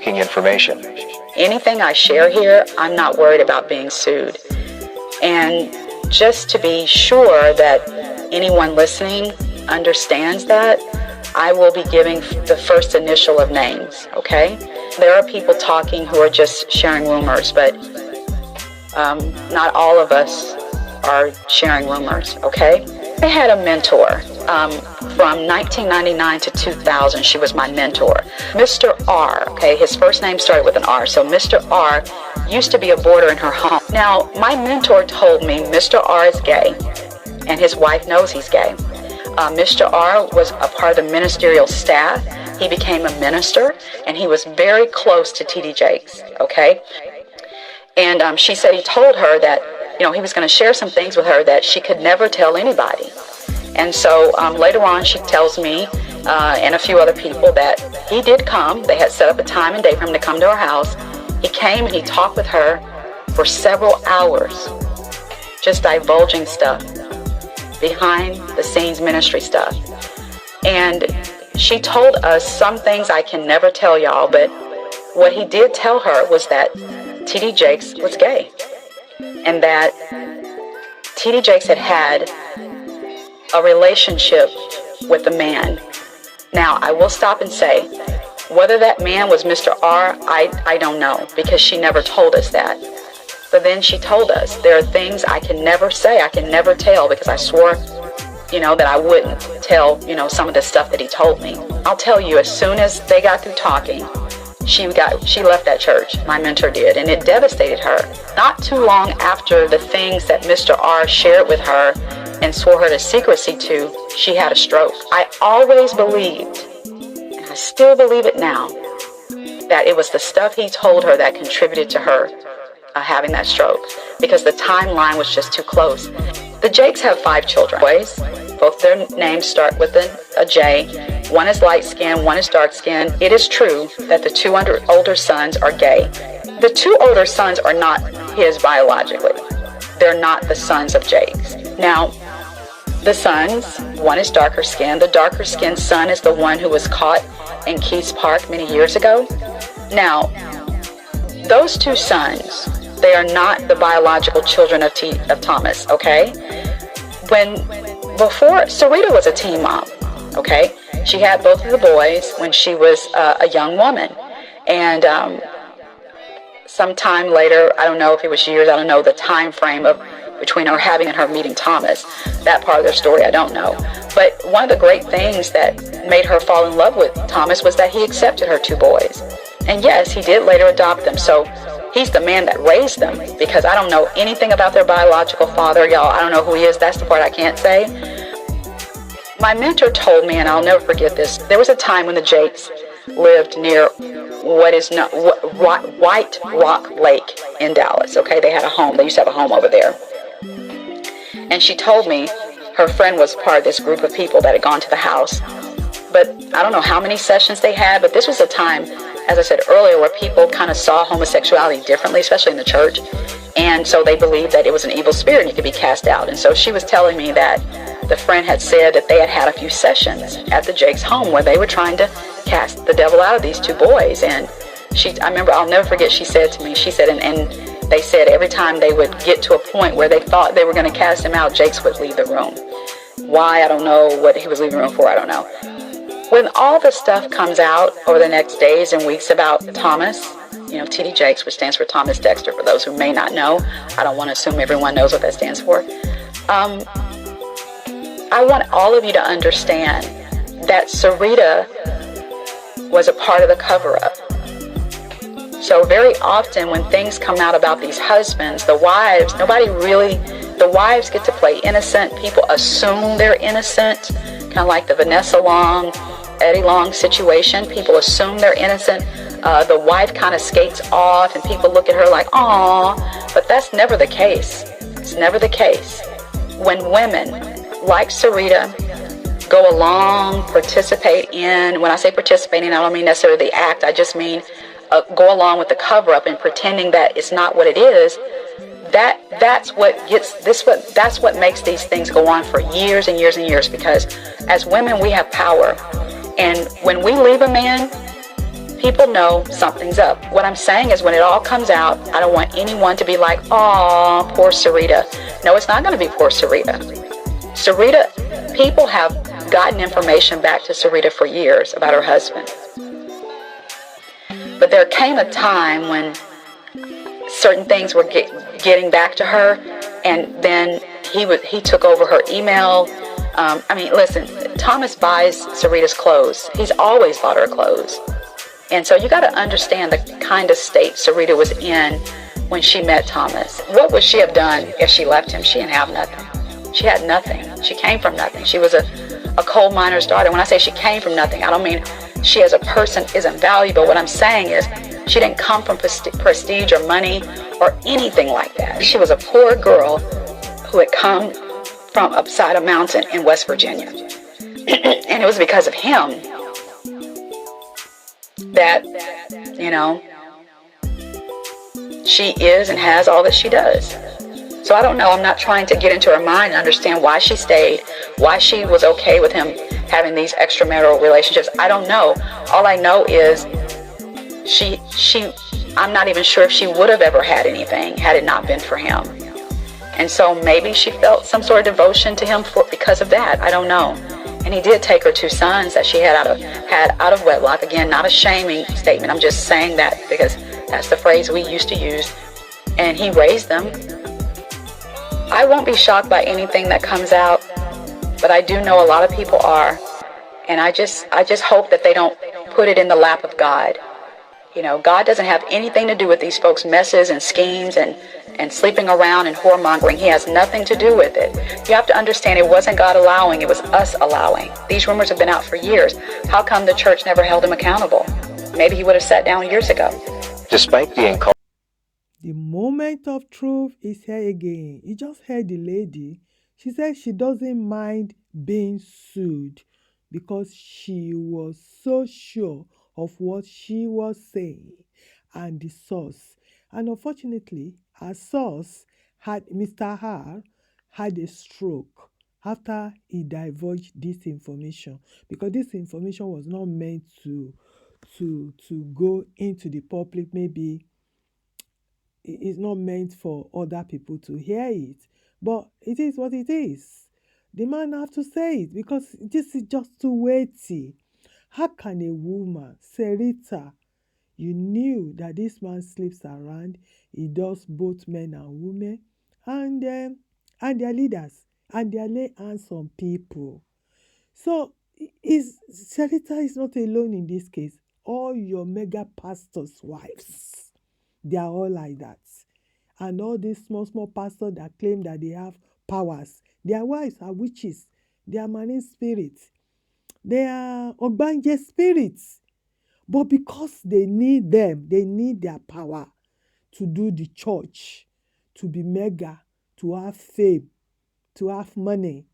Information. Anything I share here, I'm not worried about being sued. And just to be sure that anyone listening understands that, I will be giving the first initial of names, okay? There are people talking who are just sharing rumors, but not all of us are sharing rumors, okay? I had a mentor from 1999 to 2000. She was my mentor. Mr. R, okay, his first name started with an R. So Mr. R used to be a boarder in her home. Now, my mentor told me Mr. R is gay, and his wife knows he's gay. Mr. R was a part of the ministerial staff. He became a minister, and he was very close to T.D. Jakes, okay? And she said he told her that, you know, he was going to share some things with her that she could never tell anybody. And so later on, she tells me and a few other people that he did come. They had set up a time and day for him to come to her house. He came and he talked with her for several hours, just divulging stuff, behind the scenes ministry stuff. And she told us some things I can never tell y'all, but what he did tell her was that T.D. Jakes was gay, and that T.D. Jakes had a relationship with a man. Now, I will stop and say, whether that man was Mr. R, I don't know, because she never told us that. But then she told us there are things I can never say, I can never tell, because I swore, you know, that I wouldn't tell, you know, some of the stuff that he told me. I'll tell you, as soon as they got through talking, she left that church, my mentor did, and it devastated her. Not too long after the things that Mr. R shared with her and swore her to secrecy to, she had a stroke. I always believed, and I still believe it now, that it was the stuff he told her that contributed to her having that stroke, because the timeline was just too close. The Jakes have 5 children, boys. Both their names start with a J. One is light-skinned, one is dark-skinned. It is true that the 2 older sons are gay. The 2 older sons are not his biologically. They're not the sons of Jakes. Now, the sons, one is darker skinned. The darker skinned son is the one who was caught in Keith's Park many years ago. Now, those 2 sons, they are not the biological children of Thomas, okay? Before, Serita was a teen mom, okay? She had both of the boys when she was a young woman. And sometime later, I don't know if it was years, I don't know the time frame of between her having and her meeting Thomas. That part of their story, I don't know. But one of the great things that made her fall in love with Thomas was that he accepted her 2 boys. And yes, he did later adopt them. So he's the man that raised them, because I don't know anything about their biological father, y'all. I don't know who he is. That's the part I can't say. My mentor told me, and I'll never forget this, there was a time when the Jakes lived near what is not White Rock Lake in Dallas, okay? They had a home. They used to have a home over there. And she told me her friend was part of this group of people that had gone to the house. But I don't know how many sessions they had, but this was a time, as I said earlier, where people kind of saw homosexuality differently, especially in the church. And so they believed that it was an evil spirit and it could be cast out. And so she was telling me that the friend had said that they had had a few sessions at the Jakes' home where they were trying to cast the devil out of these 2 boys. And I remember, I'll never forget, she said to me, she said, and they said every time they would get to a point where they thought they were going to cast him out, Jakes would leave the room. Why? I don't know. What he was leaving the room for, I don't know. When all the stuff comes out over the next days and weeks about Thomas, you know, T.D. Jakes, which stands for Thomas Dexter, for those who may not know, I don't want to assume everyone knows what that stands for. I want all of you to understand that Serita was a part of the cover-up. So very often when things come out about these husbands, the wives, the wives get to play innocent. People assume they're innocent, kind of like the Vanessa Long, Eddie Long situation. People assume they're innocent. The wife kind of skates off and people look at her like, aw, but that's never the case. It's never the case. When women like Serita go along, participate in, when I say participating, I don't mean necessarily the act, I just mean go along with the cover-up and pretending that it's not what it is. That's what makes these things go on for years and years and years, because as women we have power, and when we leave a man, people know something's up. What I'm saying is when it all comes out, I don't want anyone to be like, oh, poor Serita. No, it's not going to be poor Serita. Serita, people have gotten information back to Serita for years about her husband. But there came a time when certain things were getting back to her, and then he took over her email. Listen, Thomas buys Sarita's clothes. He's always bought her clothes. And so you got to understand the kind of state Serita was in when she met Thomas. What would she have done if she left him? She didn't have nothing. She had nothing. She came from nothing. She was a coal miner's daughter. When I say she came from nothing, I don't mean she as a person isn't valuable. What I'm saying is she didn't come from prestige or money or anything like that. She was a poor girl who had come from upside a mountain in West Virginia. And it was because of him that, she is and has all that she does. So I don't know. I'm not trying to get into her mind and understand why she stayed, why she was okay with him having these extramarital relationships. I don't know. All I know is I'm not even sure if she would have ever had anything had it not been for him. And so maybe she felt some sort of devotion to him because of that. I don't know. And he did take her 2 sons that she had out of wedlock. Again, not a shaming statement. I'm just saying that because that's the phrase we used to use. And he raised them. I won't be shocked by anything that comes out, but I do know a lot of people are. And I just hope that they don't put it in the lap of God. God doesn't have anything to do with these folks' messes and schemes and sleeping around and whoremongering. He has nothing to do with it. You have to understand it wasn't God allowing, it was us allowing. These rumors have been out for years. How come the church never held him accountable? Maybe he would have sat down years ago. Despite being called. The moment of truth is here again. You just heard the lady. She said she doesn't mind being sued because she was so sure of what she was saying and the source. And unfortunately, her source Mr. R had a stroke after he divulged this information, because this information was not meant to go into the public. Maybe it's not meant for other people to hear it, but it is what it is. The man have to say it because this is just too weighty. How can a woman, Serita, you knew that this man sleeps around, he does both men and women, and their leaders, and they lay hands on people. So Serita is not alone in this case. All your mega pastors' wives, they are all like that. And all these small pastors that claim that they have powers, their wives are witches, they are marine spirits, they are Ogbanje spirits. But because they need them, they need their power to do the church, to be mega, to have fame, to have money,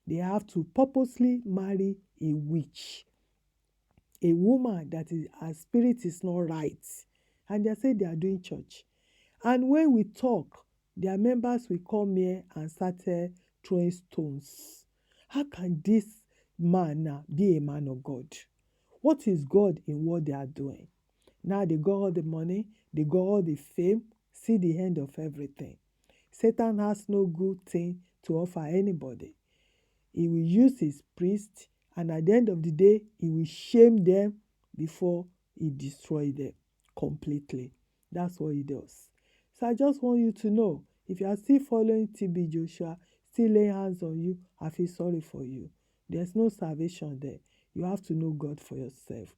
they have to purposely marry a witch, a woman that her spirit is not right. And they say they are doing church. And when we talk, their members will come here and start throwing stones. How can this man now be a man of God? What is God in what they are doing? Now they got all the money, they got all the fame, see the end of everything. Satan has no good thing to offer anybody. He will use his priests, and at the end of the day, he will shame them before he destroys them completely. That's what he does. So I just want you to know, if you are still following TB Joshua, still laying hands on you, I feel sorry for you. There's no salvation there. You have to know God for yourself.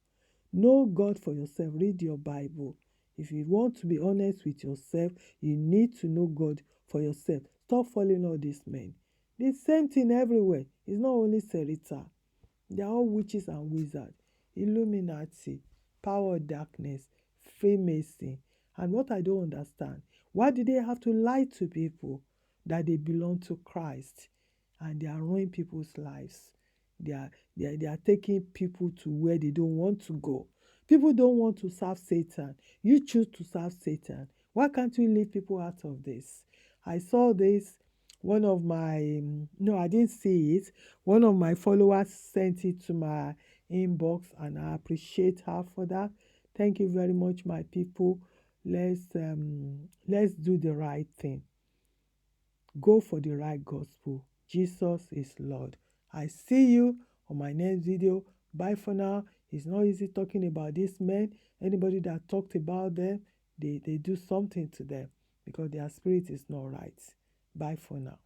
Know God for yourself. Read your Bible. If you want to be honest with yourself, you need to know God for yourself. Stop following all these men. The same thing everywhere. It's not only Serita. They are all witches and wizards. Illuminati, power of darkness, Freemason. And what I don't understand, why do they have to lie to people that they belong to Christ? And they are ruining people's lives. They are taking people to where they don't want to go. People don't want to serve Satan. You choose to serve Satan. Why can't we leave people out of this? I saw this. One of my, no, I didn't see it. One of my followers sent it to my inbox, and I appreciate her for that. Thank you very much, my people. Let's do the right thing. Go for the right gospel. Jesus is Lord. I see you on my next video. Bye for now. It's not easy talking about these men. Anybody that talked about them, they do something to them because their spirit is not right. Bye for now.